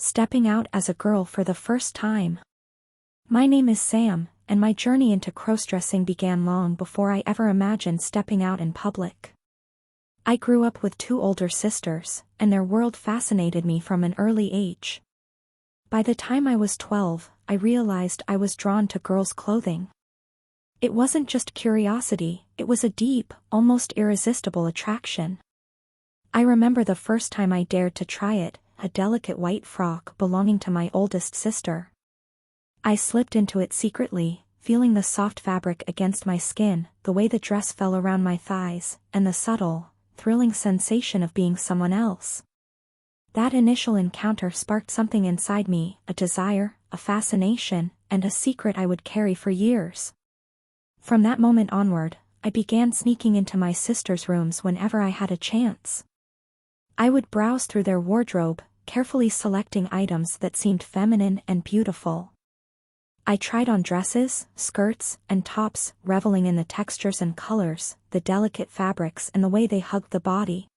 stepping out as a girl for the first time. My name is Sam, and my journey into crossdressing began long before I ever imagined stepping out in public. I grew up with two older sisters, and their world fascinated me from an early age. By the time I was 12, I realized I was drawn to girls' clothing. It wasn't just curiosity, it was a deep, almost irresistible attraction. I remember the first time I dared to try it, a delicate white frock belonging to my oldest sister. I slipped into it secretly, feeling the soft fabric against my skin, the way the dress fell around my thighs, and the subtle, thrilling sensation of being someone else. That initial encounter sparked something inside me, a desire, a fascination, and a secret I would carry for years. From that moment onward, I began sneaking into my sisters' rooms whenever I had a chance. I would browse through their wardrobe, carefully selecting items that seemed feminine and beautiful. I tried on dresses, skirts, and tops, reveling in the textures and colors, the delicate fabrics and the way they hugged the body.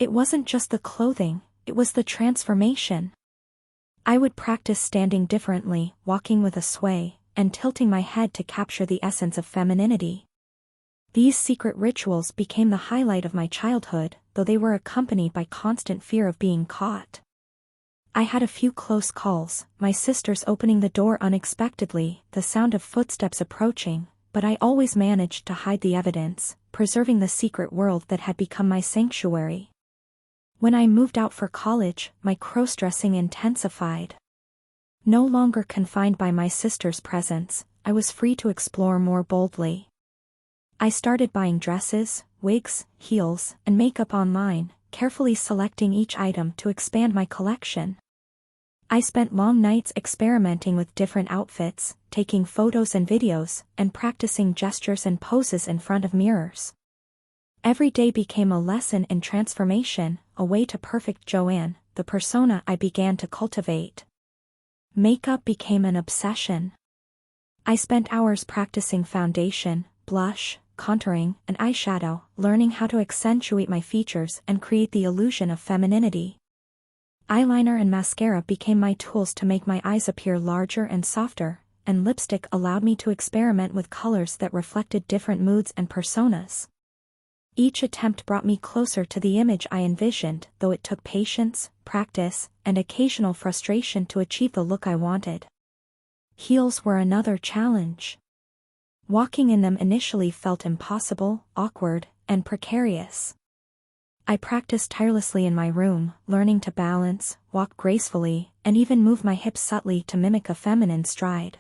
It wasn't just the clothing, it was the transformation. I would practice standing differently, walking with a sway, and tilting my head to capture the essence of femininity. These secret rituals became the highlight of my childhood, though they were accompanied by constant fear of being caught. I had a few close calls, my sisters opening the door unexpectedly, the sound of footsteps approaching, but I always managed to hide the evidence, preserving the secret world that had become my sanctuary. When I moved out for college, my crossdressing intensified. No longer confined by my sister's presence, I was free to explore more boldly. I started buying dresses, wigs, heels, and makeup online, carefully selecting each item to expand my collection. I spent long nights experimenting with different outfits, taking photos and videos, and practicing gestures and poses in front of mirrors. Every day became a lesson in transformation, a way to perfect Joanne, the persona I began to cultivate. Makeup became an obsession. I spent hours practicing foundation, blush, contouring, and eyeshadow, learning how to accentuate my features and create the illusion of femininity. Eyeliner and mascara became my tools to make my eyes appear larger and softer, and lipstick allowed me to experiment with colors that reflected different moods and personas. Each attempt brought me closer to the image I envisioned, though it took patience, practice, and occasional frustration to achieve the look I wanted. Heels were another challenge. Walking in them initially felt impossible, awkward, and precarious. I practiced tirelessly in my room, learning to balance, walk gracefully, and even move my hips subtly to mimic a feminine stride.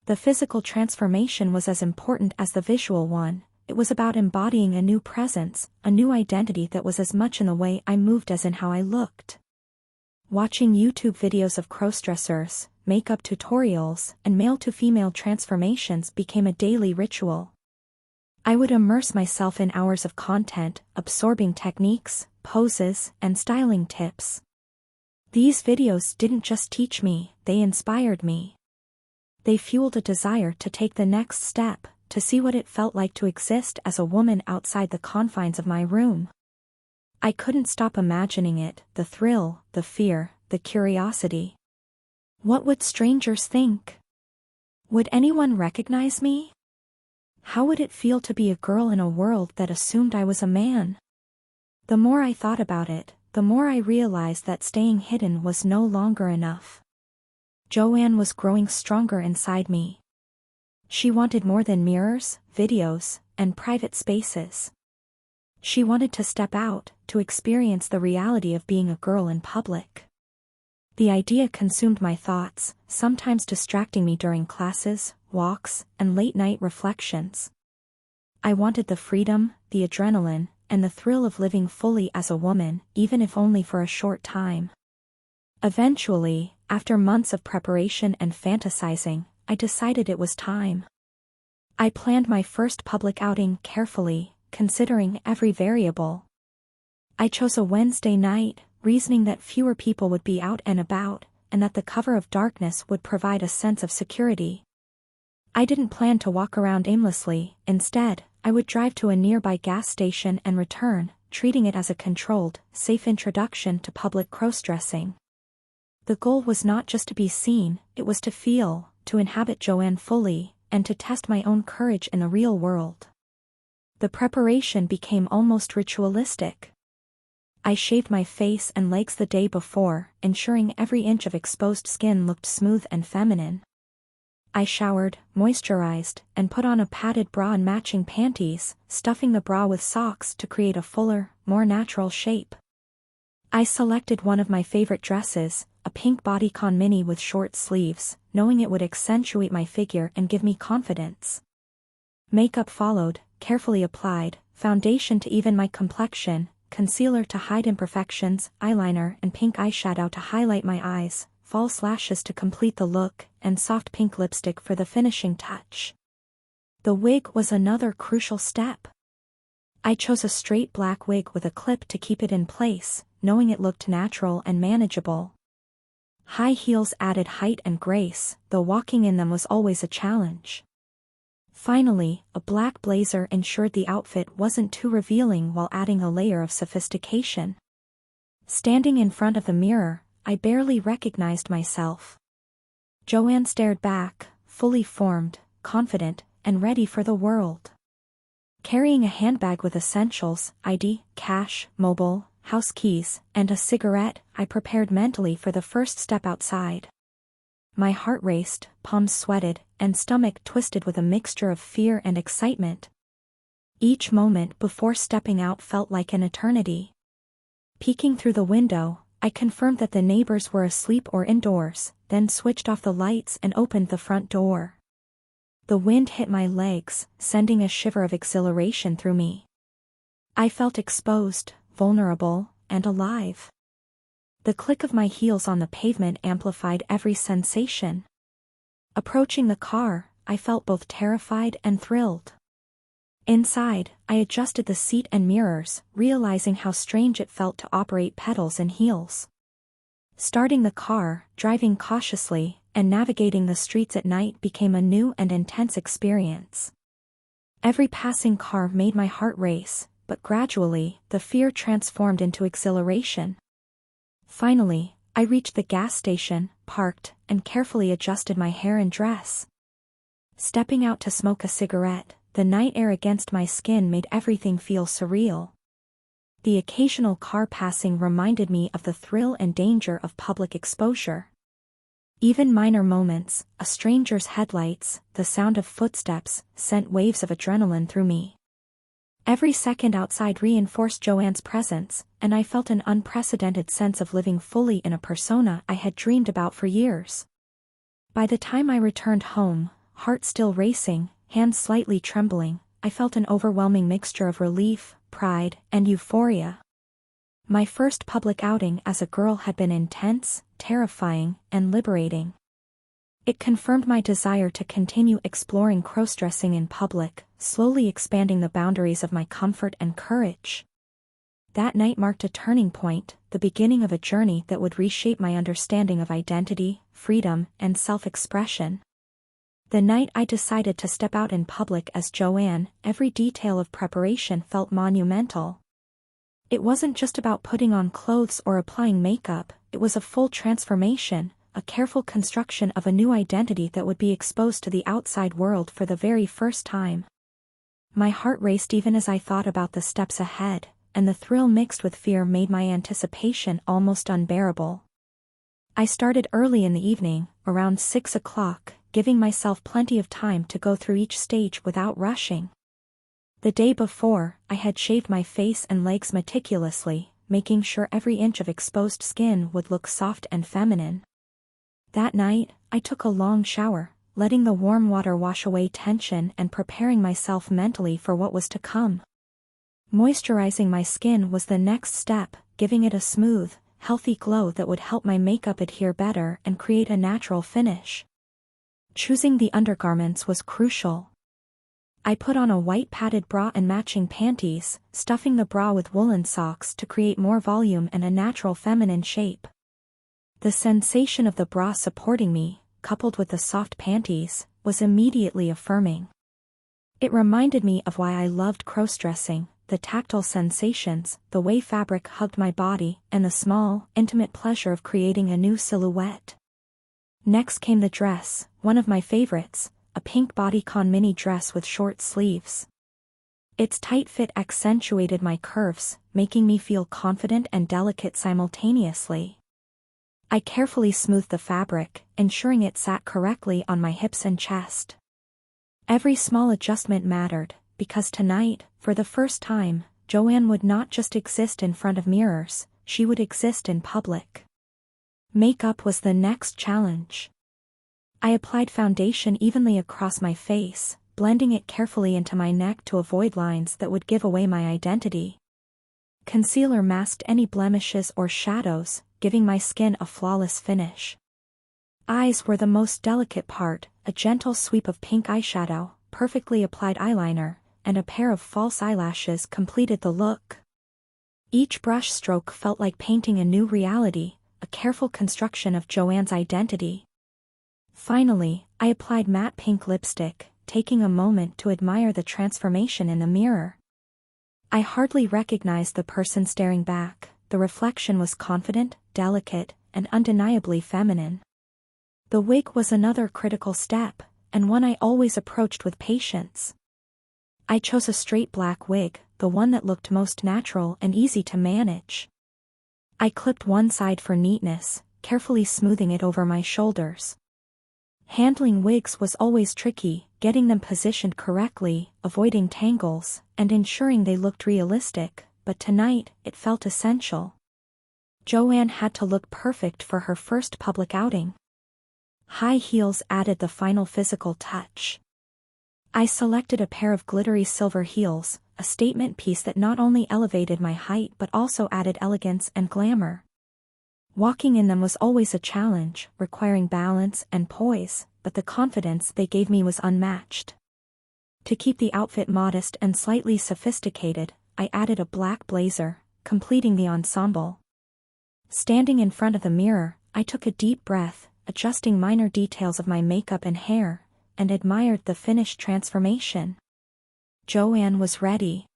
The physical transformation was as important as the visual one. It was about embodying a new presence, a new identity that was as much in the way I moved as in how I looked. Watching YouTube videos of crossdressers, makeup tutorials, and male-to-female transformations became a daily ritual. I would immerse myself in hours of content, absorbing techniques, poses, and styling tips. These videos didn't just teach me, they inspired me. They fueled a desire to take the next step, to see what it felt like to exist as a woman outside the confines of my room. I couldn't stop imagining it, the thrill, the fear, the curiosity. What would strangers think? Would anyone recognize me? How would it feel to be a girl in a world that assumed I was a man? The more I thought about it, the more I realized that staying hidden was no longer enough. Joanne was growing stronger inside me. She wanted more than mirrors, videos, and private spaces. She wanted to step out, to experience the reality of being a girl in public. The idea consumed my thoughts, sometimes distracting me during classes, walks, and late-night reflections. I wanted the freedom, the adrenaline, and the thrill of living fully as a woman, even if only for a short time. Eventually, after months of preparation and fantasizing, I decided it was time. I planned my first public outing carefully, considering every variable. I chose a Wednesday night, reasoning that fewer people would be out and about, and that the cover of darkness would provide a sense of security. I didn't plan to walk around aimlessly. Instead, I would drive to a nearby gas station and return, treating it as a controlled, safe introduction to public crossdressing. The goal was not just to be seen, it was to feel, to inhabit Joanne fully, and to test my own courage in the real world. The preparation became almost ritualistic. I shaved my face and legs the day before, ensuring every inch of exposed skin looked smooth and feminine. I showered, moisturized, and put on a padded bra and matching panties, stuffing the bra with socks to create a fuller, more natural shape. I selected one of my favorite dresses, a pink bodycon mini with short sleeves, knowing it would accentuate my figure and give me confidence. Makeup followed, carefully applied, foundation to even my complexion, concealer to hide imperfections, eyeliner and pink eyeshadow to highlight my eyes, false lashes to complete the look, and soft pink lipstick for the finishing touch. The wig was another crucial step. I chose a straight black wig with a clip to keep it in place, knowing it looked natural and manageable. High heels added height and grace, though walking in them was always a challenge. Finally, a black blazer ensured the outfit wasn't too revealing while adding a layer of sophistication. Standing in front of the mirror, I barely recognized myself. Joanne stared back, fully formed, confident, and ready for the world. Carrying a handbag with essentials, ID, cash, mobile, house keys, and a cigarette, I prepared mentally for the first step outside. My heart raced, palms sweated, and stomach twisted with a mixture of fear and excitement. Each moment before stepping out felt like an eternity. Peeking through the window, I confirmed that the neighbors were asleep or indoors, then switched off the lights and opened the front door. The wind hit my legs, sending a shiver of exhilaration through me. I felt exposed, vulnerable, and alive. The click of my heels on the pavement amplified every sensation. Approaching the car, I felt both terrified and thrilled. Inside, I adjusted the seat and mirrors, realizing how strange it felt to operate pedals and heels. Starting the car, driving cautiously, and navigating the streets at night became a new and intense experience. Every passing car made my heart race, but gradually, the fear transformed into exhilaration. Finally, I reached the gas station, parked, and carefully adjusted my hair and dress. Stepping out to smoke a cigarette, the night air against my skin made everything feel surreal. The occasional car passing reminded me of the thrill and danger of public exposure. Even minor moments, a stranger's headlights, the sound of footsteps, sent waves of adrenaline through me. Every second outside reinforced Joanne's presence, and I felt an unprecedented sense of living fully in a persona I had dreamed about for years. By the time I returned home, heart still racing, hands slightly trembling, I felt an overwhelming mixture of relief, pride, and euphoria. My first public outing as a girl had been intense, terrifying, and liberating. It confirmed my desire to continue exploring crossdressing in public, slowly expanding the boundaries of my comfort and courage. That night marked a turning point, the beginning of a journey that would reshape my understanding of identity, freedom, and self-expression. The night I decided to step out in public as Joanne, every detail of preparation felt monumental. It wasn't just about putting on clothes or applying makeup, it was a full transformation, a careful construction of a new identity that would be exposed to the outside world for the very first time. My heart raced even as I thought about the steps ahead, and the thrill mixed with fear made my anticipation almost unbearable. I started early in the evening, around 6 o'clock, giving myself plenty of time to go through each stage without rushing. The day before, I had shaved my face and legs meticulously, making sure every inch of exposed skin would look soft and feminine. That night, I took a long shower, letting the warm water wash away tension and preparing myself mentally for what was to come. Moisturizing my skin was the next step, giving it a smooth, healthy glow that would help my makeup adhere better and create a natural finish. Choosing the undergarments was crucial. I put on a white padded bra and matching panties, stuffing the bra with woolen socks to create more volume and a natural feminine shape. The sensation of the bra supporting me, coupled with the soft panties, was immediately affirming. It reminded me of why I loved crossdressing, the tactile sensations, the way fabric hugged my body, and the small, intimate pleasure of creating a new silhouette. Next came the dress, one of my favorites, a pink bodycon mini dress with short sleeves. Its tight fit accentuated my curves, making me feel confident and delicate simultaneously. I carefully smoothed the fabric, ensuring it sat correctly on my hips and chest. Every small adjustment mattered, because tonight, for the first time, Joanne would not just exist in front of mirrors, she would exist in public. Makeup was the next challenge. I applied foundation evenly across my face, blending it carefully into my neck to avoid lines that would give away my identity. Concealer masked any blemishes or shadows, giving my skin a flawless finish. Eyes were the most delicate part, a gentle sweep of pink eyeshadow, perfectly applied eyeliner, and a pair of false eyelashes completed the look. Each brush stroke felt like painting a new reality, a careful construction of Joanne's identity. Finally, I applied matte pink lipstick, taking a moment to admire the transformation in the mirror. I hardly recognized the person staring back. The reflection was confident, delicate, and undeniably feminine. The wig was another critical step, and one I always approached with patience. I chose a straight black wig, the one that looked most natural and easy to manage. I clipped one side for neatness, carefully smoothing it over my shoulders. Handling wigs was always tricky, getting them positioned correctly, avoiding tangles, and ensuring they looked realistic, but tonight, it felt essential. Joanne had to look perfect for her first public outing. High heels added the final physical touch. I selected a pair of glittery silver heels, a statement piece that not only elevated my height but also added elegance and glamour. Walking in them was always a challenge, requiring balance and poise, but the confidence they gave me was unmatched. To keep the outfit modest and slightly sophisticated, I added a black blazer, completing the ensemble. Standing in front of the mirror, I took a deep breath, adjusting minor details of my makeup and hair, and admired the finished transformation. Joanne was ready.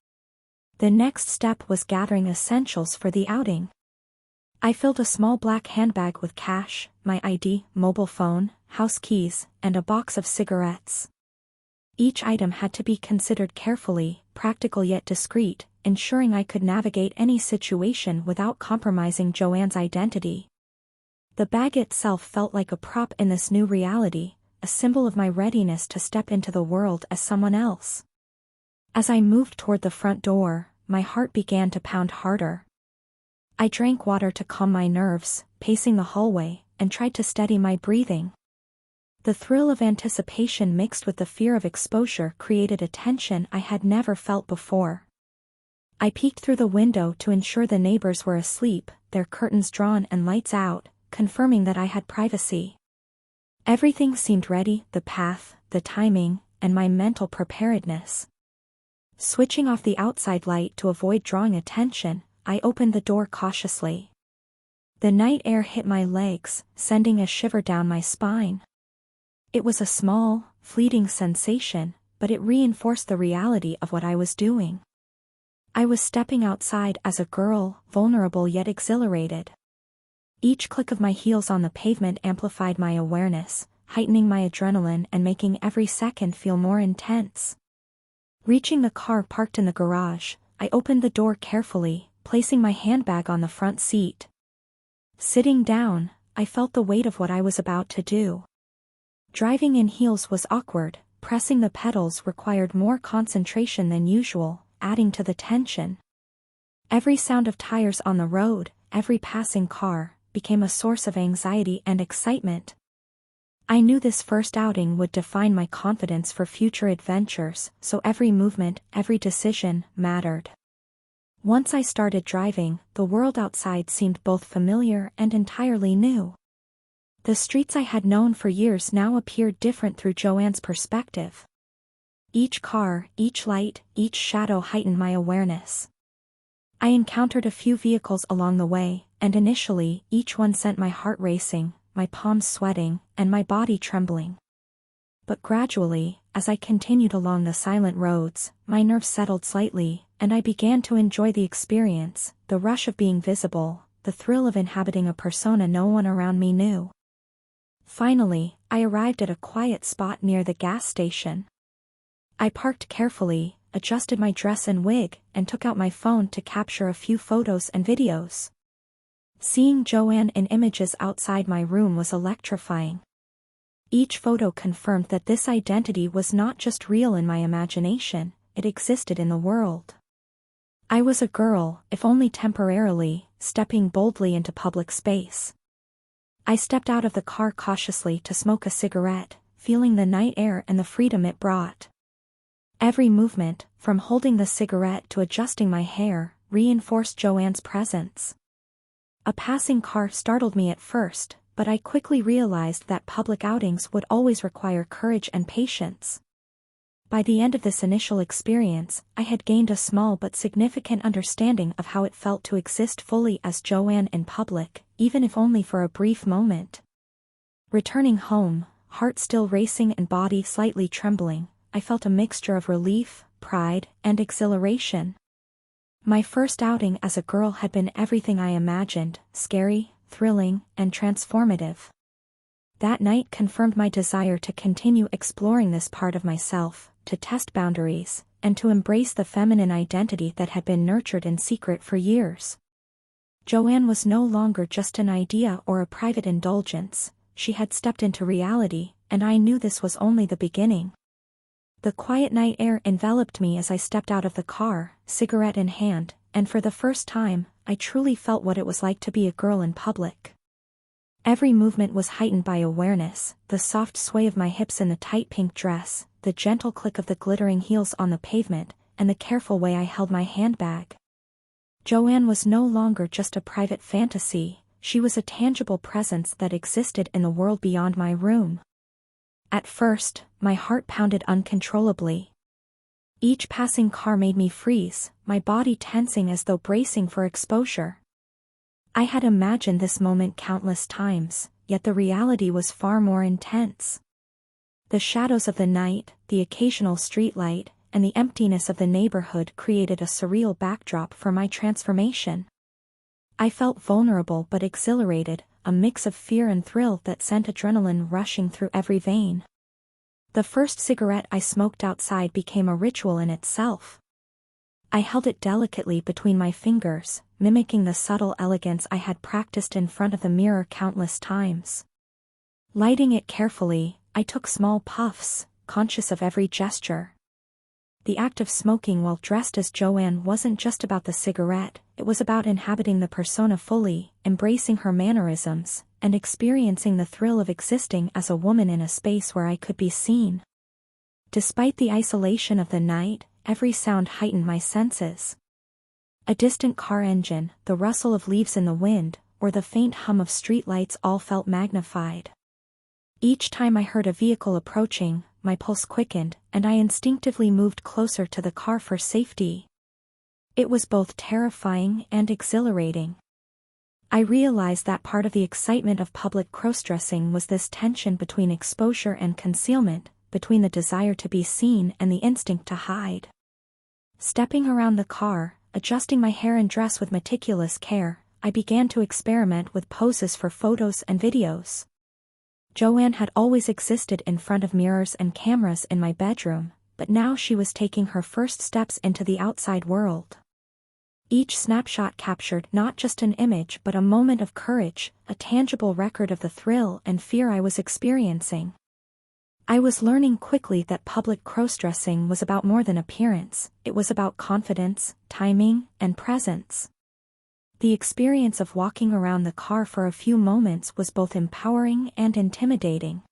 The next step was gathering essentials for the outing. I filled a small black handbag with cash, my ID, mobile phone, house keys, and a box of cigarettes. Each item had to be considered carefully, practical yet discreet, ensuring I could navigate any situation without compromising Joanne's identity. The bag itself felt like a prop in this new reality, a symbol of my readiness to step into the world as someone else. As I moved toward the front door, my heart began to pound harder. I drank water to calm my nerves, pacing the hallway, and tried to steady my breathing. The thrill of anticipation mixed with the fear of exposure created a tension I had never felt before. I peeked through the window to ensure the neighbors were asleep, their curtains drawn and lights out, confirming that I had privacy. Everything seemed ready, the path, the timing, and my mental preparedness. Switching off the outside light to avoid drawing attention, I opened the door cautiously. The night air hit my legs, sending a shiver down my spine. It was a small, fleeting sensation, but it reinforced the reality of what I was doing. I was stepping outside as a girl, vulnerable yet exhilarated. Each click of my heels on the pavement amplified my awareness, heightening my adrenaline and making every second feel more intense. Reaching the car parked in the garage, I opened the door carefully, placing my handbag on the front seat. Sitting down, I felt the weight of what I was about to do. Driving in heels was awkward, pressing the pedals required more concentration than usual, adding to the tension. Every sound of tires on the road, every passing car, became a source of anxiety and excitement. I knew this first outing would define my confidence for future adventures, so every movement, every decision, mattered. Once I started driving, the world outside seemed both familiar and entirely new. The streets I had known for years now appeared different through Joanne's perspective. Each car, each light, each shadow heightened my awareness. I encountered a few vehicles along the way, and initially, each one sent my heart racing, my palms sweating, and my body trembling. But gradually, as I continued along the silent roads, my nerves settled slightly, and I began to enjoy the experience, the rush of being visible, the thrill of inhabiting a persona no one around me knew. Finally, I arrived at a quiet spot near the gas station. I parked carefully, adjusted my dress and wig, and took out my phone to capture a few photos and videos. Seeing Joanne in images outside my room was electrifying. Each photo confirmed that this identity was not just real in my imagination, it existed in the world. I was a girl, if only temporarily, stepping boldly into public space. I stepped out of the car cautiously to smoke a cigarette, feeling the night air and the freedom it brought. Every movement, from holding the cigarette to adjusting my hair, reinforced Joanne's presence. A passing car startled me at first, but I quickly realized that public outings would always require courage and patience. By the end of this initial experience, I had gained a small but significant understanding of how it felt to exist fully as Joanne in public, even if only for a brief moment. Returning home, heart still racing and body slightly trembling, I felt a mixture of relief, pride, and exhilaration. My first outing as a girl had been everything I imagined, scary, thrilling, and transformative. That night confirmed my desire to continue exploring this part of myself, to test boundaries, and to embrace the feminine identity that had been nurtured in secret for years. Joanne was no longer just an idea or a private indulgence, she had stepped into reality, and I knew this was only the beginning. The quiet night air enveloped me as I stepped out of the car, cigarette in hand, and for the first time, I truly felt what it was like to be a girl in public. Every movement was heightened by awareness, the soft sway of my hips in the tight pink dress, the gentle click of the glittering heels on the pavement, and the careful way I held my handbag. Joanne was no longer just a private fantasy, she was a tangible presence that existed in the world beyond my room. At first, my heart pounded uncontrollably. Each passing car made me freeze, my body tensing as though bracing for exposure. I had imagined this moment countless times, yet the reality was far more intense. The shadows of the night, the occasional streetlight, and the emptiness of the neighborhood created a surreal backdrop for my transformation. I felt vulnerable but exhilarated, a mix of fear and thrill that sent adrenaline rushing through every vein. The first cigarette I smoked outside became a ritual in itself. I held it delicately between my fingers, mimicking the subtle elegance I had practiced in front of the mirror countless times. Lighting it carefully, I took small puffs, conscious of every gesture. The act of smoking while dressed as Joanne wasn't just about the cigarette, it was about inhabiting the persona fully, embracing her mannerisms, and experiencing the thrill of existing as a woman in a space where I could be seen. Despite the isolation of the night, every sound heightened my senses. A distant car engine, the rustle of leaves in the wind, or the faint hum of streetlights all felt magnified. Each time I heard a vehicle approaching, my pulse quickened, and I instinctively moved closer to the car for safety. It was both terrifying and exhilarating. I realized that part of the excitement of public crossdressing was this tension between exposure and concealment, between the desire to be seen and the instinct to hide. Stepping around the car, adjusting my hair and dress with meticulous care, I began to experiment with poses for photos and videos. Joanne had always existed in front of mirrors and cameras in my bedroom, but now she was taking her first steps into the outside world. Each snapshot captured not just an image but a moment of courage, a tangible record of the thrill and fear I was experiencing. I was learning quickly that public crossdressing was about more than appearance, it was about confidence, timing, and presence. The experience of walking around the car for a few moments was both empowering and intimidating.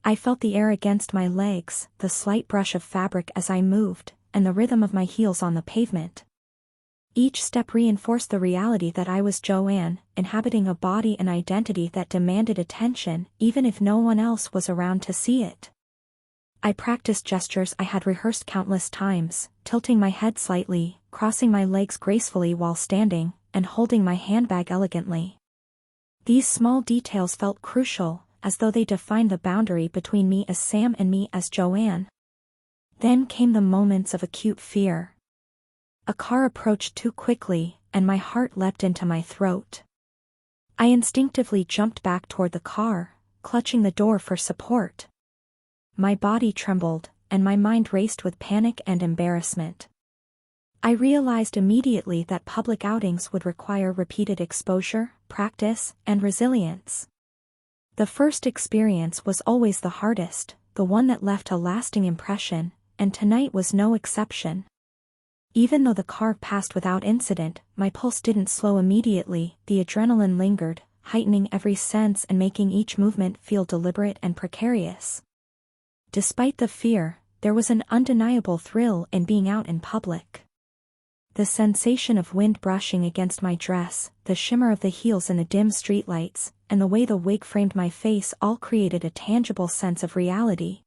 I felt the air against my legs, the slight brush of fabric as I moved, and the rhythm of my heels on the pavement. Each step reinforced the reality that I was Joanne, inhabiting a body and identity that demanded attention, even if no one else was around to see it. I practiced gestures I had rehearsed countless times, tilting my head slightly, crossing my legs gracefully while standing, and holding my handbag elegantly. These small details felt crucial, as though they defined the boundary between me as Sam and me as Joanne. Then came the moments of acute fear. A car approached too quickly, and my heart leapt into my throat. I instinctively jumped back toward the car, clutching the door for support. My body trembled, and my mind raced with panic and embarrassment. I realized immediately that public outings would require repeated exposure, practice, and resilience. The first experience was always the hardest, the one that left a lasting impression, and tonight was no exception. Even though the car passed without incident, my pulse didn't slow immediately, the adrenaline lingered, heightening every sense and making each movement feel deliberate and precarious. Despite the fear, there was an undeniable thrill in being out in public. The sensation of wind brushing against my dress, the shimmer of the heels in the dim streetlights, and the way the wig framed my face all created a tangible sense of reality.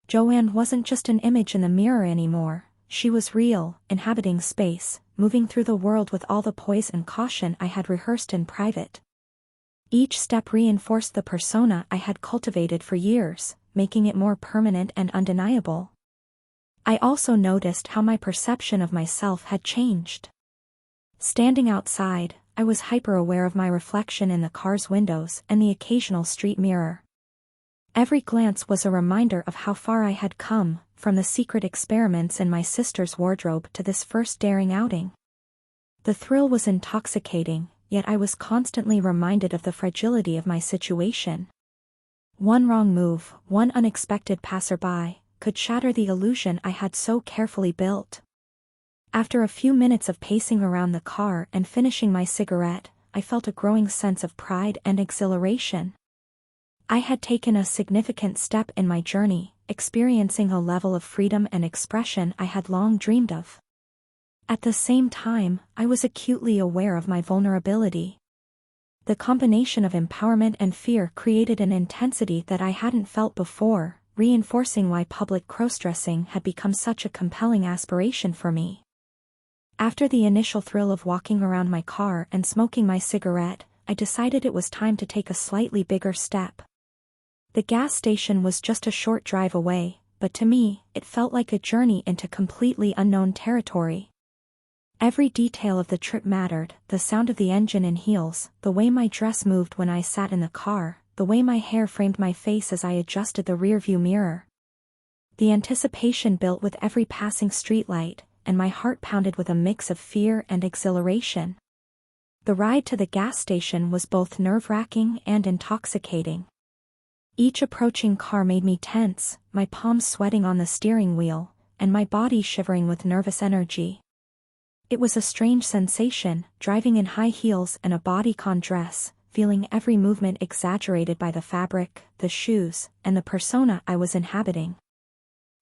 Joanne wasn't just an image in the mirror anymore, she was real, inhabiting space, moving through the world with all the poise and caution I had rehearsed in private. Each step reinforced the persona I had cultivated for years, making it more permanent and undeniable. I also noticed how my perception of myself had changed. Standing outside, I was hyper-aware of my reflection in the car's windows and the occasional street mirror. Every glance was a reminder of how far I had come, from the secret experiments in my sister's wardrobe to this first daring outing. The thrill was intoxicating, yet I was constantly reminded of the fragility of my situation. One wrong move, one unexpected passerby, could shatter the illusion I had so carefully built. After a few minutes of pacing around the car and finishing my cigarette, I felt a growing sense of pride and exhilaration. I had taken a significant step in my journey, experiencing a level of freedom and expression I had long dreamed of. At the same time, I was acutely aware of my vulnerability. The combination of empowerment and fear created an intensity that I hadn't felt before, reinforcing why public crossdressing had become such a compelling aspiration for me. After the initial thrill of walking around my car and smoking my cigarette, I decided it was time to take a slightly bigger step. The gas station was just a short drive away, but to me, it felt like a journey into completely unknown territory. Every detail of the trip mattered, the sound of the engine and heels, the way my dress moved when I sat in the car, the way my hair framed my face as I adjusted the rearview mirror. The anticipation built with every passing streetlight, and my heart pounded with a mix of fear and exhilaration. The ride to the gas station was both nerve-wracking and intoxicating. Each approaching car made me tense, my palms sweating on the steering wheel, and my body shivering with nervous energy. It was a strange sensation, driving in high heels and a bodycon dress, feeling every movement exaggerated by the fabric, the shoes, and the persona I was inhabiting.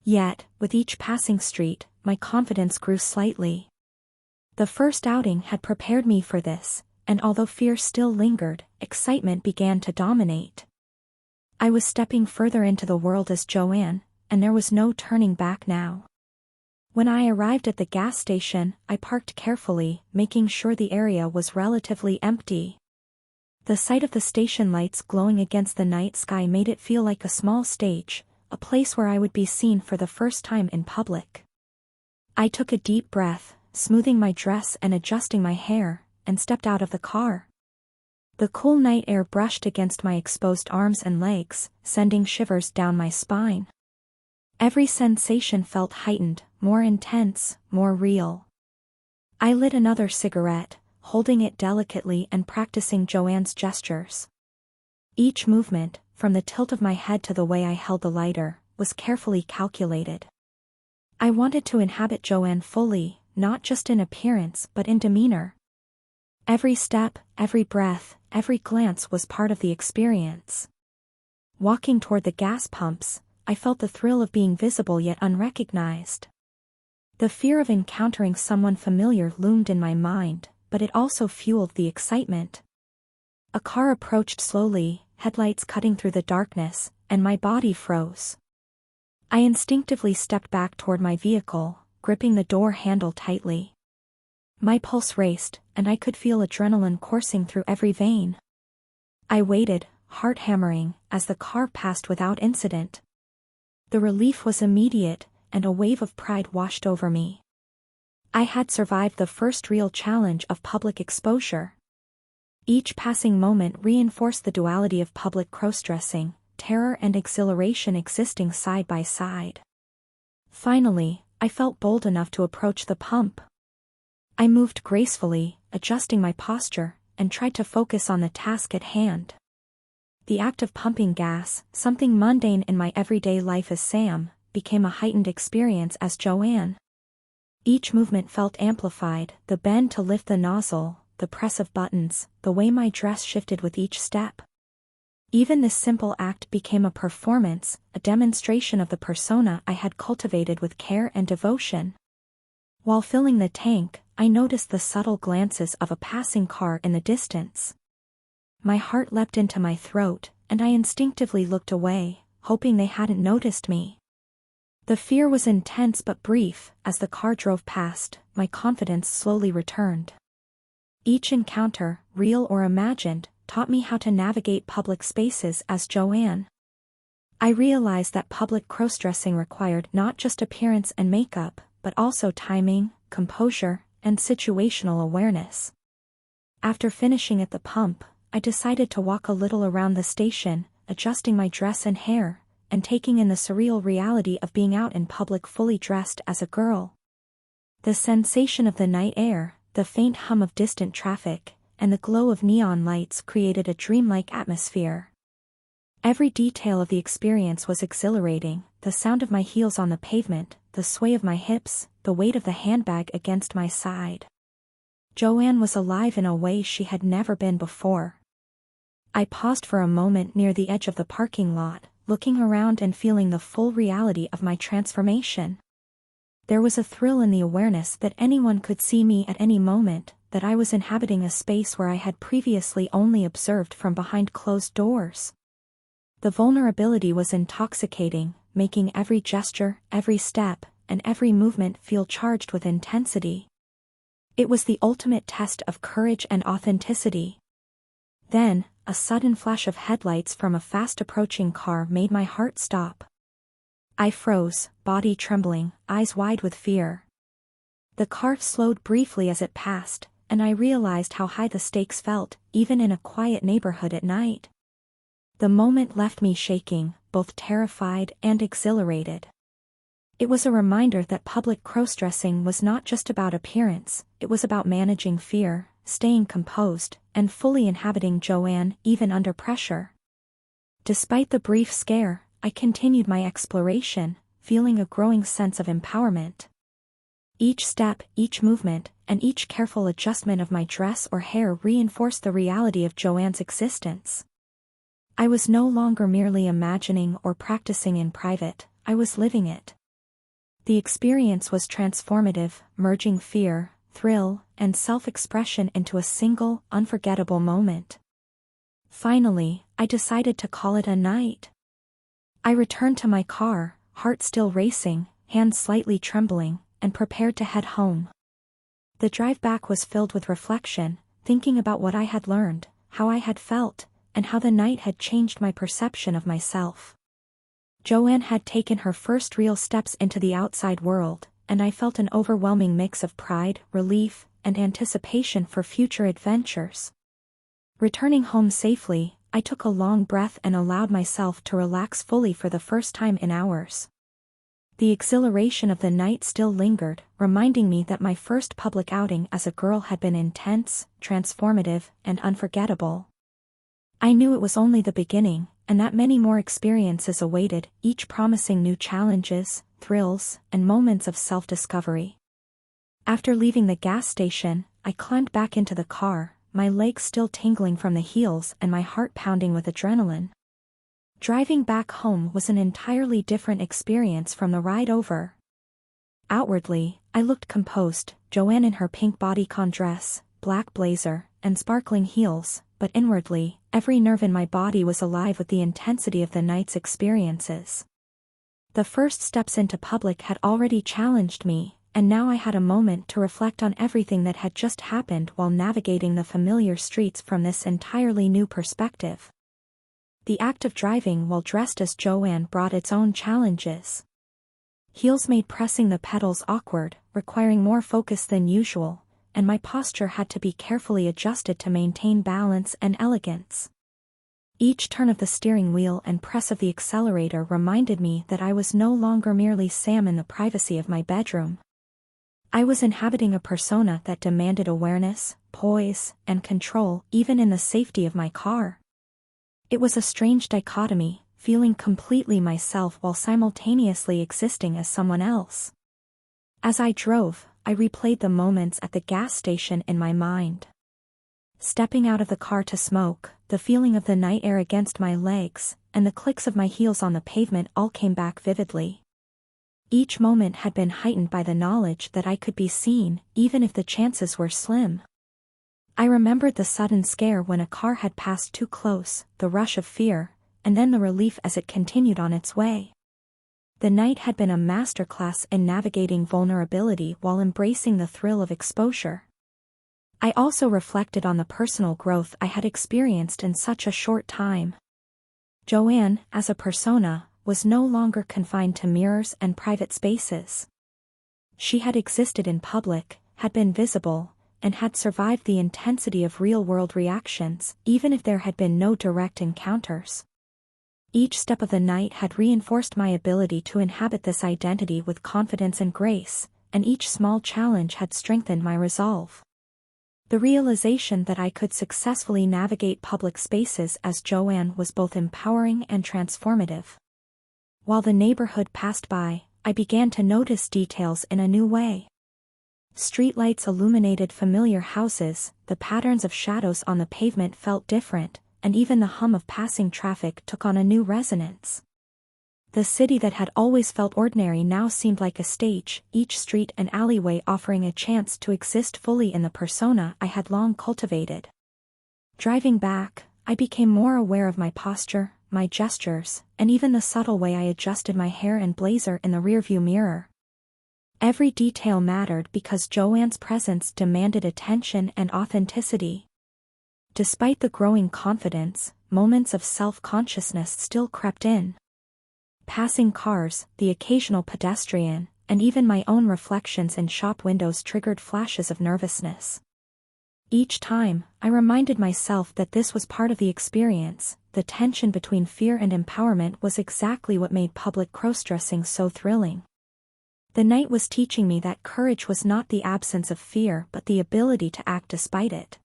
Yet, with each passing street, my confidence grew slightly. The first outing had prepared me for this, and although fear still lingered, excitement began to dominate. I was stepping further into the world as Joanne, and there was no turning back now. When I arrived at the gas station, I parked carefully, making sure the area was relatively empty. The sight of the station lights glowing against the night sky made it feel like a small stage, a place where I would be seen for the first time in public. I took a deep breath, smoothing my dress and adjusting my hair, and stepped out of the car. The cool night air brushed against my exposed arms and legs, sending shivers down my spine. Every sensation felt heightened, more intense, more real. I lit another cigarette, holding it delicately and practicing Joanne's gestures. Each movement, from the tilt of my head to the way I held the lighter, was carefully calculated. I wanted to inhabit Joanne fully, not just in appearance but in demeanor. Every step, every breath, every glance was part of the experience. Walking toward the gas pumps, I felt the thrill of being visible yet unrecognized. The fear of encountering someone familiar loomed in my mind, but it also fueled the excitement. A car approached slowly, headlights cutting through the darkness, and my body froze. I instinctively stepped back toward my vehicle, gripping the door handle tightly. My pulse raced, and I could feel adrenaline coursing through every vein. I waited, heart hammering, as the car passed without incident. The relief was immediate, and a wave of pride washed over me. I had survived the first real challenge of public exposure. Each passing moment reinforced the duality of public crossdressing, terror and exhilaration existing side by side. Finally, I felt bold enough to approach the pump. I moved gracefully, adjusting my posture, and tried to focus on the task at hand. The act of pumping gas, something mundane in my everyday life as Sam, became a heightened experience as Joanne. Each movement felt amplified, the bend to lift the nozzle, the press of buttons, the way my dress shifted with each step. Even this simple act became a performance, a demonstration of the persona I had cultivated with care and devotion. While filling the tank, I noticed the subtle glances of a passing car in the distance. My heart leapt into my throat, and I instinctively looked away, hoping they hadn't noticed me. The fear was intense but brief. As the car drove past, my confidence slowly returned. Each encounter, real or imagined, taught me how to navigate public spaces as Joanne. I realized that public crossdressing required not just appearance and makeup, but also timing, composure, and situational awareness. After finishing at the pump, I decided to walk a little around the station, adjusting my dress and hair, and taking in the surreal reality of being out in public fully dressed as a girl. The sensation of the night air, the faint hum of distant traffic, and the glow of neon lights created a dreamlike atmosphere. Every detail of the experience was exhilarating, the sound of my heels on the pavement, the sway of my hips, the weight of the handbag against my side. Joanne was alive in a way she had never been before. I paused for a moment near the edge of the parking lot, looking around and feeling the full reality of my transformation. There was a thrill in the awareness that anyone could see me at any moment, that I was inhabiting a space where I had previously only observed from behind closed doors. The vulnerability was intoxicating, making every gesture, every step, and every movement feel charged with intensity. It was the ultimate test of courage and authenticity. Then, a sudden flash of headlights from a fast-approaching car made my heart stop. I froze, body trembling, eyes wide with fear. The car slowed briefly as it passed, and I realized how high the stakes felt, even in a quiet neighborhood at night. The moment left me shaking, both terrified and exhilarated. It was a reminder that public crossdressing was not just about appearance, it was about managing fear, staying composed, and fully inhabiting Joanne even under pressure. Despite the brief scare, I continued my exploration, feeling a growing sense of empowerment. Each step, each movement, and each careful adjustment of my dress or hair reinforced the reality of Joanne's existence. I was no longer merely imagining or practicing in private, I was living it. The experience was transformative, merging fear, thrill, and self-expression into a single, unforgettable moment. Finally, I decided to call it a night. I returned to my car, heart still racing, hands slightly trembling, and prepared to head home. The drive back was filled with reflection, thinking about what I had learned, how I had felt, and how the night had changed my perception of myself. Joanne had taken her first real steps into the outside world, and I felt an overwhelming mix of pride, relief, and anticipation for future adventures. Returning home safely, I took a long breath and allowed myself to relax fully for the first time in hours. The exhilaration of the night still lingered, reminding me that my first public outing as a girl had been intense, transformative, and unforgettable. I knew it was only the beginning, and that many more experiences awaited, each promising new challenges, thrills, and moments of self-discovery. After leaving the gas station, I climbed back into the car, my legs still tingling from the heels and my heart pounding with adrenaline. Driving back home was an entirely different experience from the ride over. Outwardly, I looked composed, Joanne in her pink bodycon dress, black blazer, and sparkling heels, but inwardly, every nerve in my body was alive with the intensity of the night's experiences. The first steps into public had already challenged me, and now I had a moment to reflect on everything that had just happened while navigating the familiar streets from this entirely new perspective. The act of driving while dressed as Joanne brought its own challenges. Heels made pressing the pedals awkward, requiring more focus than usual, and my posture had to be carefully adjusted to maintain balance and elegance. Each turn of the steering wheel and press of the accelerator reminded me that I was no longer merely Sam in the privacy of my bedroom. I was inhabiting a persona that demanded awareness, poise, and control even in the safety of my car. It was a strange dichotomy, feeling completely myself while simultaneously existing as someone else. As I drove, I replayed the moments at the gas station in my mind. Stepping out of the car to smoke, the feeling of the night air against my legs, and the clicks of my heels on the pavement all came back vividly. Each moment had been heightened by the knowledge that I could be seen, even if the chances were slim. I remembered the sudden scare when a car had passed too close, the rush of fear, and then the relief as it continued on its way. The night had been a masterclass in navigating vulnerability while embracing the thrill of exposure. I also reflected on the personal growth I had experienced in such a short time. Joanne, as a persona, was no longer confined to mirrors and private spaces. She had existed in public, had been visible, and had survived the intensity of real-world reactions, even if there had been no direct encounters. Each step of the night had reinforced my ability to inhabit this identity with confidence and grace, and each small challenge had strengthened my resolve. The realization that I could successfully navigate public spaces as Joanne was both empowering and transformative. While the neighborhood passed by, I began to notice details in a new way. Streetlights illuminated familiar houses, the patterns of shadows on the pavement felt different, and even the hum of passing traffic took on a new resonance. The city that had always felt ordinary now seemed like a stage, each street and alleyway offering a chance to exist fully in the persona I had long cultivated. Driving back, I became more aware of my posture, my gestures, and even the subtle way I adjusted my hair and blazer in the rearview mirror. Every detail mattered because Joanne's presence demanded attention and authenticity. Despite the growing confidence, moments of self-consciousness still crept in. Passing cars, the occasional pedestrian, and even my own reflections in shop windows triggered flashes of nervousness. Each time, I reminded myself that this was part of the experience. The tension between fear and empowerment was exactly what made public crossdressing so thrilling. The night was teaching me that courage was not the absence of fear but the ability to act despite it.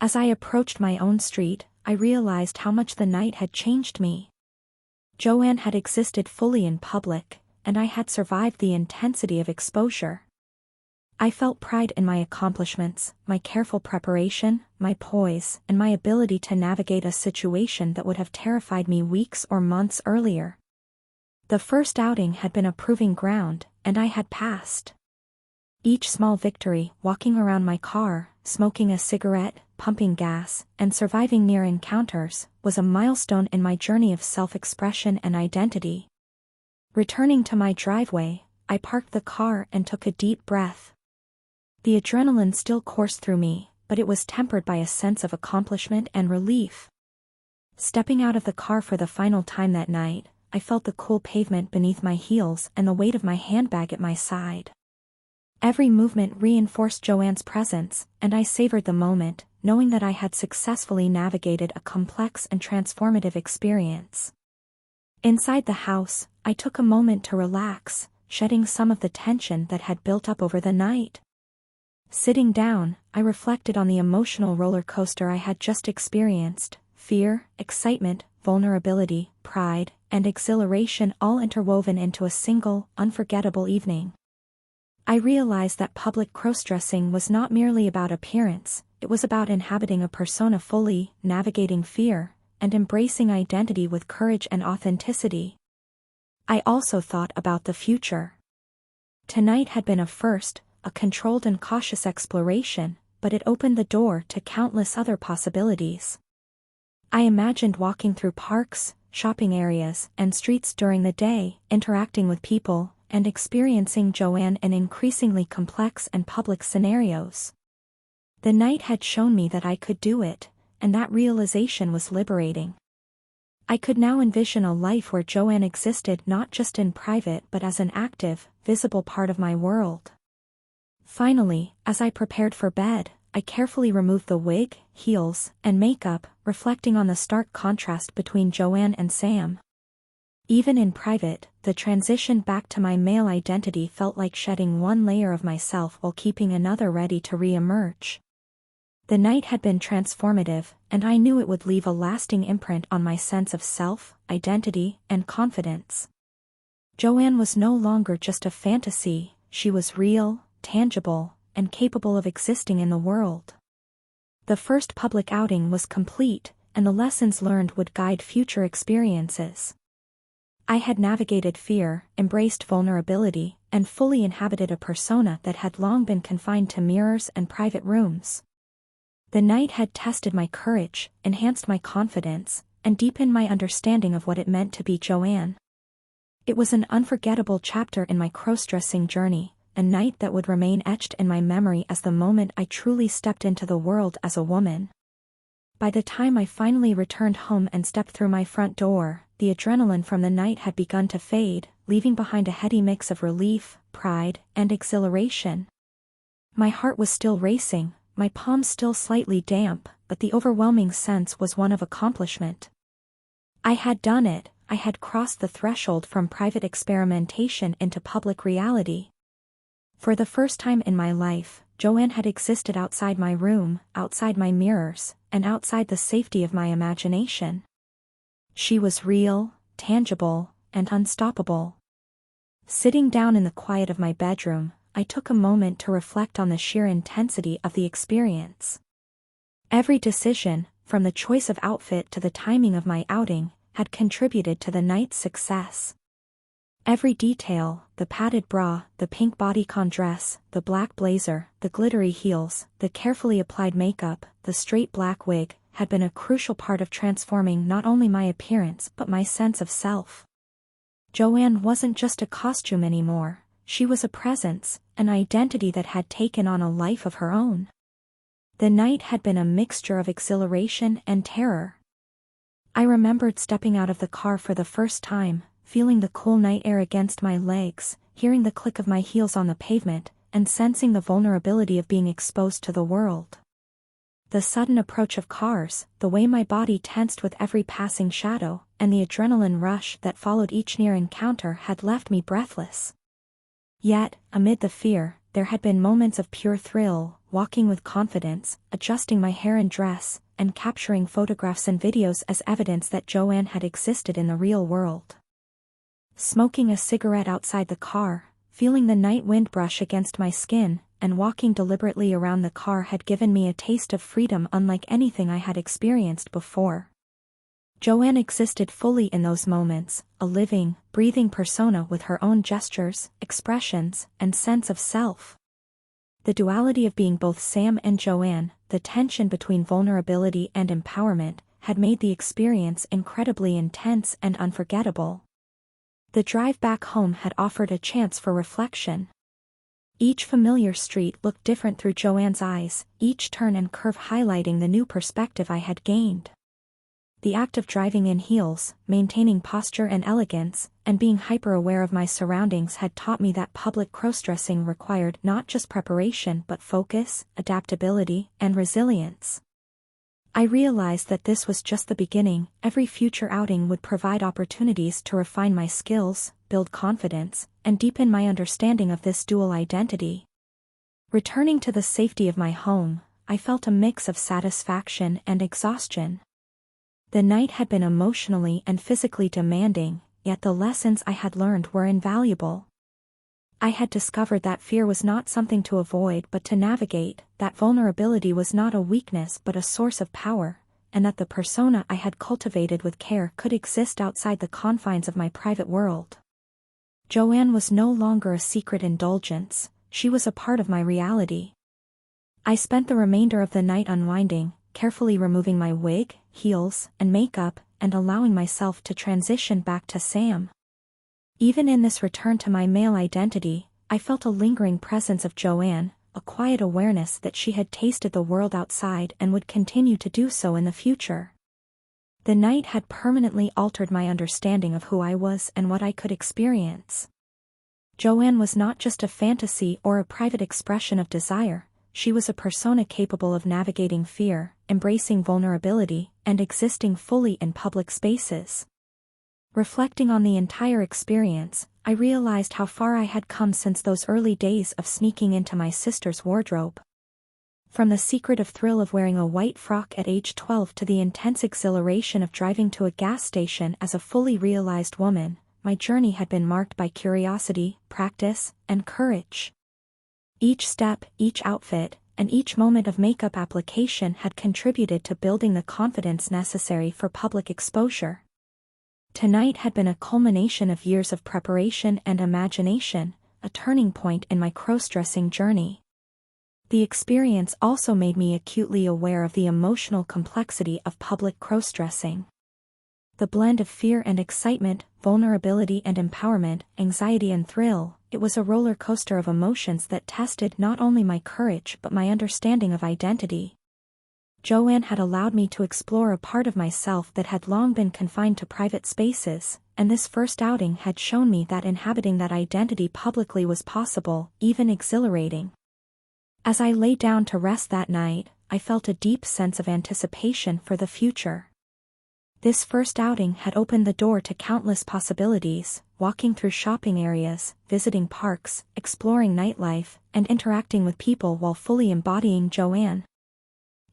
As I approached my own street, I realized how much the night had changed me. Joanne had existed fully in public, and I had survived the intensity of exposure. I felt pride in my accomplishments, my careful preparation, my poise, and my ability to navigate a situation that would have terrified me weeks or months earlier. The first outing had been a proving ground, and I had passed. Each small victory, walking around my car, smoking a cigarette, pumping gas, and surviving near encounters, was a milestone in my journey of self-expression and identity. Returning to my driveway, I parked the car and took a deep breath. The adrenaline still coursed through me, but it was tempered by a sense of accomplishment and relief. Stepping out of the car for the final time that night, I felt the cool pavement beneath my heels and the weight of my handbag at my side. Every movement reinforced Joanne's presence, and I savored the moment, knowing that I had successfully navigated a complex and transformative experience. Inside the house, I took a moment to relax, shedding some of the tension that had built up over the night. Sitting down, I reflected on the emotional roller coaster I had just experienced: fear, excitement, vulnerability, pride, and exhilaration all interwoven into a single, unforgettable evening. I realized that public crossdressing was not merely about appearance, it was about inhabiting a persona fully, navigating fear, and embracing identity with courage and authenticity. I also thought about the future. Tonight had been a first, a controlled and cautious exploration, but it opened the door to countless other possibilities. I imagined walking through parks, shopping areas, and streets during the day, interacting with people, and experiencing Joanne in increasingly complex and public scenarios. The night had shown me that I could do it, and that realization was liberating. I could now envision a life where Joanne existed not just in private but as an active, visible part of my world. Finally, as I prepared for bed, I carefully removed the wig, heels, and makeup, reflecting on the stark contrast between Joanne and Sam. Even in private, the transition back to my male identity felt like shedding one layer of myself while keeping another ready to re-emerge. The night had been transformative, and I knew it would leave a lasting imprint on my sense of self, identity, and confidence. Joanne was no longer just a fantasy, she was real, tangible, and capable of existing in the world. The first public outing was complete, and the lessons learned would guide future experiences. I had navigated fear, embraced vulnerability, and fully inhabited a persona that had long been confined to mirrors and private rooms. The night had tested my courage, enhanced my confidence, and deepened my understanding of what it meant to be Joanne. It was an unforgettable chapter in my crossdressing journey, a night that would remain etched in my memory as the moment I truly stepped into the world as a woman. By the time I finally returned home and stepped through my front door, the adrenaline from the night had begun to fade, leaving behind a heady mix of relief, pride, and exhilaration. My heart was still racing, my palms still slightly damp, but the overwhelming sense was one of accomplishment. I had done it, I had crossed the threshold from private experimentation into public reality. For the first time in my life, Joanne had existed outside my room, outside my mirrors, and outside the safety of my imagination. She was real, tangible, and unstoppable. Sitting down in the quiet of my bedroom, I took a moment to reflect on the sheer intensity of the experience. Every decision, from the choice of outfit to the timing of my outing, had contributed to the night's success. Every detail, the padded bra, the pink bodycon dress, the black blazer, the glittery heels, the carefully applied makeup, the straight black wig, had been a crucial part of transforming not only my appearance but my sense of self. Joanne wasn't just a costume anymore, she was a presence, an identity that had taken on a life of her own. The night had been a mixture of exhilaration and terror. I remembered stepping out of the car for the first time, feeling the cool night air against my legs, hearing the click of my heels on the pavement, and sensing the vulnerability of being exposed to the world. The sudden approach of cars, the way my body tensed with every passing shadow, and the adrenaline rush that followed each near encounter had left me breathless. Yet, amid the fear, there had been moments of pure thrill, walking with confidence, adjusting my hair and dress, and capturing photographs and videos as evidence that Joanne had existed in the real world. Smoking a cigarette outside the car, feeling the night wind brush against my skin, and walking deliberately around the car had given me a taste of freedom unlike anything I had experienced before. Joanne existed fully in those moments, a living, breathing persona with her own gestures, expressions, and sense of self. The duality of being both Sam and Joanne, the tension between vulnerability and empowerment, had made the experience incredibly intense and unforgettable. The drive back home had offered a chance for reflection. Each familiar street looked different through Joanne's eyes, each turn and curve highlighting the new perspective I had gained. The act of driving in heels, maintaining posture and elegance, and being hyper-aware of my surroundings had taught me that public crossdressing required not just preparation but focus, adaptability, and resilience. I realized that this was just the beginning. Every future outing would provide opportunities to refine my skills, build confidence, and deepen my understanding of this dual identity. Returning to the safety of my home, I felt a mix of satisfaction and exhaustion. The night had been emotionally and physically demanding, yet the lessons I had learned were invaluable. I had discovered that fear was not something to avoid but to navigate, that vulnerability was not a weakness but a source of power, and that the persona I had cultivated with care could exist outside the confines of my private world. Joanne was no longer a secret indulgence, she was a part of my reality. I spent the remainder of the night unwinding, carefully removing my wig, heels, and makeup, and allowing myself to transition back to Sam. Even in this return to my male identity, I felt a lingering presence of Joanne, a quiet awareness that she had tasted the world outside and would continue to do so in the future. The night had permanently altered my understanding of who I was and what I could experience. Joanne was not just a fantasy or a private expression of desire, she was a persona capable of navigating fear, embracing vulnerability, and existing fully in public spaces. Reflecting on the entire experience, I realized how far I had come since those early days of sneaking into my sister's wardrobe. From the secretive thrill of wearing a white frock at age 12 to the intense exhilaration of driving to a gas station as a fully realized woman, my journey had been marked by curiosity, practice, and courage. Each step, each outfit, and each moment of makeup application had contributed to building the confidence necessary for public exposure. Tonight had been a culmination of years of preparation and imagination, a turning point in my crossdressing journey. The experience also made me acutely aware of the emotional complexity of public crossdressing. The blend of fear and excitement, vulnerability and empowerment, anxiety and thrill, it was a roller coaster of emotions that tested not only my courage but my understanding of identity. Joanne had allowed me to explore a part of myself that had long been confined to private spaces, and this first outing had shown me that inhabiting that identity publicly was possible, even exhilarating. As I lay down to rest that night, I felt a deep sense of anticipation for the future. This first outing had opened the door to countless possibilities, walking through shopping areas, visiting parks, exploring nightlife, and interacting with people while fully embodying Joanne.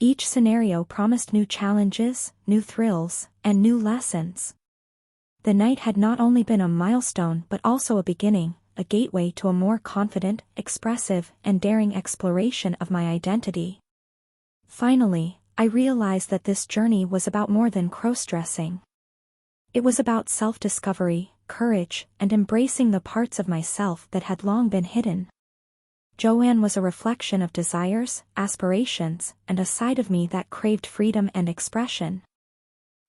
Each scenario promised new challenges, new thrills, and new lessons. The night had not only been a milestone but also a beginning, a gateway to a more confident, expressive, and daring exploration of my identity. Finally, I realized that this journey was about more than crossdressing. It was about self-discovery, courage, and embracing the parts of myself that had long been hidden. Joanne was a reflection of desires, aspirations, and a side of me that craved freedom and expression.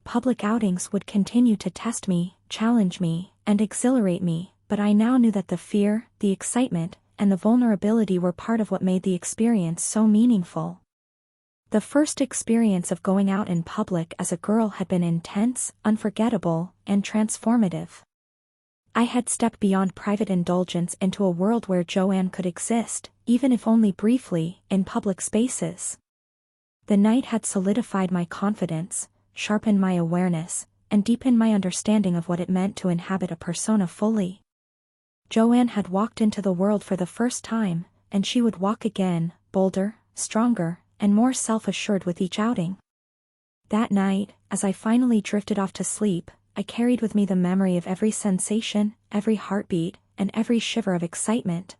Public outings would continue to test me, challenge me, and exhilarate me, but I now knew that the fear, the excitement, and the vulnerability were part of what made the experience so meaningful. The first experience of going out in public as a girl had been intense, unforgettable, and transformative. I had stepped beyond private indulgence into a world where Joanne could exist, even if only briefly, in public spaces. The night had solidified my confidence, sharpened my awareness, and deepened my understanding of what it meant to inhabit a persona fully. Joanne had walked into the world for the first time, and she would walk again, bolder, stronger, and more self-assured with each outing. That night, as I finally drifted off to sleep, I carried with me the memory of every sensation, every heartbeat, and every shiver of excitement.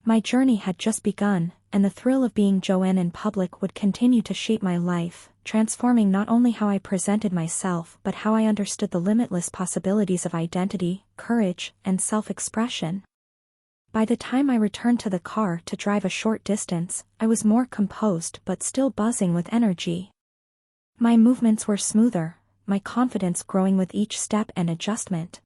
My journey had just begun, and the thrill of being Joanne in public would continue to shape my life, transforming not only how I presented myself but how I understood the limitless possibilities of identity, courage, and self-expression. By the time I returned to the car to drive a short distance, I was more composed but still buzzing with energy. My movements were smoother, my confidence growing with each step and adjustment.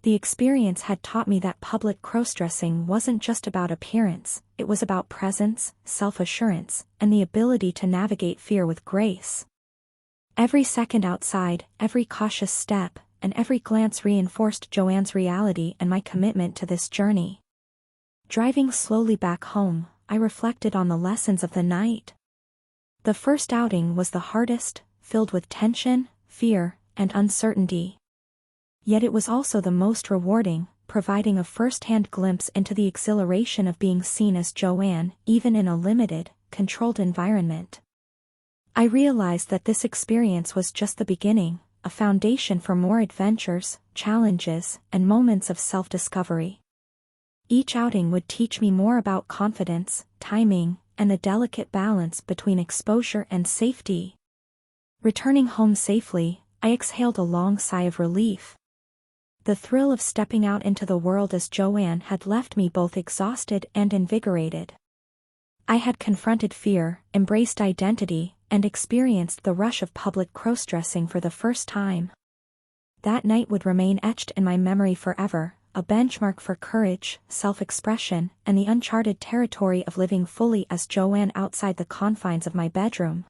The experience had taught me that public crossdressing wasn't just about appearance, it was about presence, self-assurance, and the ability to navigate fear with grace. Every second outside, every cautious step, and every glance reinforced Joanne's reality and my commitment to this journey. Driving slowly back home, I reflected on the lessons of the night. The first outing was the hardest, filled with tension, fear, and uncertainty. Yet it was also the most rewarding, providing a first-hand glimpse into the exhilaration of being seen as Joanne, even in a limited, controlled environment. I realized that this experience was just the beginning, a foundation for more adventures, challenges, and moments of self-discovery. Each outing would teach me more about confidence, timing, and the delicate balance between exposure and safety. Returning home safely, I exhaled a long sigh of relief. The thrill of stepping out into the world as Joanne had left me both exhausted and invigorated. I had confronted fear, embraced identity, and experienced the rush of public crossdressing for the first time. That night would remain etched in my memory forever, a benchmark for courage, self-expression, and the uncharted territory of living fully as Joanne outside the confines of my bedroom.